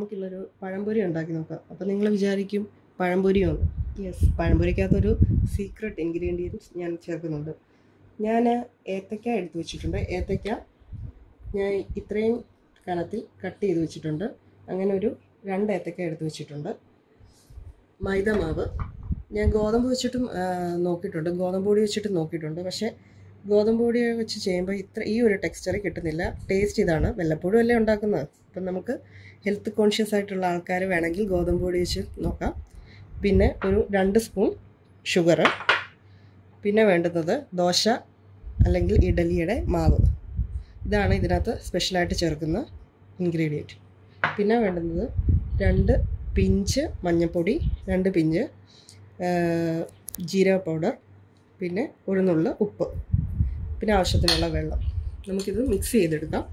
നമുക്കുള്ളൊരു പഴംപൊരി ഉണ്ടാക്കി നോക്കാം. അപ്പോൾ നിങ്ങൾ വിചാരിക്കും പഴംപൊരിയാണ്. യെസ്, പഴംപൊരിക്കകത്തൊരു സീക്രട്ട് ഇൻഗ്രീഡിയൻസ് ഞാൻ ചേർക്കുന്നുണ്ട്. ഞാൻ ഏത്തക്ക എടുത്ത് വെച്ചിട്ടുണ്ട്. ഏത്തക്ക ഞാൻ ഇത്രയും കനത്തിൽ കട്ട് ചെയ്ത് വെച്ചിട്ടുണ്ട്. അങ്ങനെ ഒരു 2 ഏത്തക്ക എടുത്ത് വെച്ചിട്ടുണ്ട്. മൈദ മാവ് ഞാൻ ഗോതമ്പ് വെച്ചിട്ടും നോക്കിയിട്ടുണ്ട്, ഗോതമ്പ് പൊടി വെച്ചിട്ടും നോക്കിയിട്ടുണ്ട്. പക്ഷേ ഗോതമ്പ് പൊടി വെച്ച് ചെയ്യുമ്പോൾ ഈ ഒരു ടെക്സ്ചർ കിട്ടുന്നില്ല. ടേസ്റ്റ് ഇതാണ്. വല്ലപ്പോഴും അല്ലേ ഉണ്ടാക്കുന്നത്. അപ്പം നമുക്ക് ഹെൽത്ത് കോൺഷ്യസ് ആയിട്ടുള്ള ആൾക്കാർ വേണമെങ്കിൽ ഗോതമ്പ് പൊടി വെച്ച് നോക്കാം. പിന്നെ ഒരു 2 സ്പൂൺ ഷുഗർ. പിന്നെ വേണ്ടുന്നത് ദോശ അല്ലെങ്കിൽ ഇഡലിയുടെ മാവ്. ഇതാണ് ഇതിനകത്ത് സ്പെഷ്യലായിട്ട് ചേർക്കുന്ന ഇൻഗ്രീഡിയൻറ്റ്. പിന്നെ വേണ്ടുന്നത് 2 പിഞ്ച് മഞ്ഞൾപ്പൊടി, 2 പിഞ്ച് ജീരക പൗഡർ, പിന്നെ ഒരു നുള്ള് ഉപ്പ്, പിന്നെ ആവശ്യത്തിനുള്ള വെള്ളം. നമുക്കിത് മിക്സ് ചെയ്തെടുക്കാം.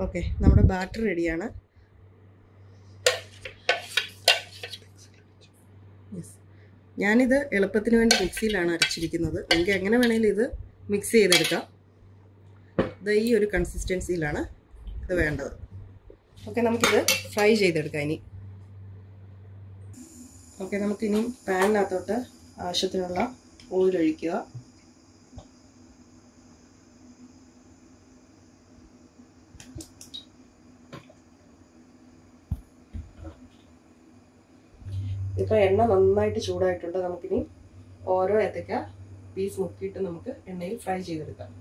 ഓക്കെ, നമ്മുടെ ബാറ്റർ റെഡിയാണ്. ഞാനിത് എളുപ്പത്തിന് വേണ്ടി മിക്സിയിലാണ് അരച്ചിരിക്കുന്നത്. നിങ്ങൾക്ക് എങ്ങനെ വേണമെങ്കിലും ഇത് മിക്സ് ചെയ്തെടുക്കാം. ഇത് ഈ ഒരു കൺസിസ്റ്റൻസിയിലാണ് ഇത് വേണ്ടത്. ഓക്കെ, നമുക്കിത് ഫ്രൈ ചെയ്തെടുക്കാം ഇനി. ഓക്കെ, നമുക്കിനി പാനിനകത്തോട്ട് ആവശ്യത്തിനുള്ള ഓയിൽ ഒഴിക്കുക. ഇപ്പോൾ എണ്ണ നന്നായിട്ട് ചൂടായിട്ടുണ്ട്. നമുക്കിനി ഓരോ ഏത്തക്ക പീസ് മുക്കിയിട്ട് നമുക്ക് എണ്ണയിൽ ഫ്രൈ ചെയ്തെടുക്കാം.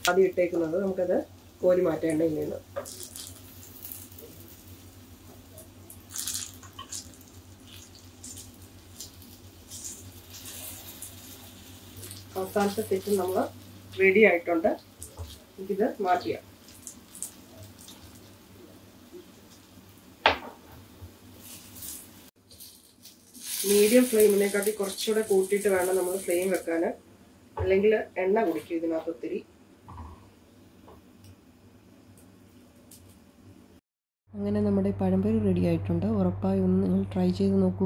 ആദ്യം ഇട്ടേക്കുന്നത് നമുക്കത് കോരി മാറ്റേണ്ട ഇല്ലെന്ന്. അവസാനത്തെ സെറ്റ് നമ്മൾ റെഡി ആയിട്ടുണ്ട്. നമുക്കിത് മാറ്റിയാം. മീഡിയം ഫ്ലെയിമിനെക്കാട്ടി കുറച്ചുകൂടെ കൂട്ടിയിട്ട് വേണം നമ്മൾ ഫ്ലെയിം വെക്കാൻ, അല്ലെങ്കിൽ എണ്ണ കുടിക്കും ഇതിനകത്ത് ഒത്തിരി. അങ്ങനെ നമ്മുടെ പഴംപൊരി റെഡി ആയിട്ടുണ്ട്. ഉറപ്പായും ഒന്ന് നിങ്ങൾ ട്രൈ ചെയ്ത് നോക്കൂ.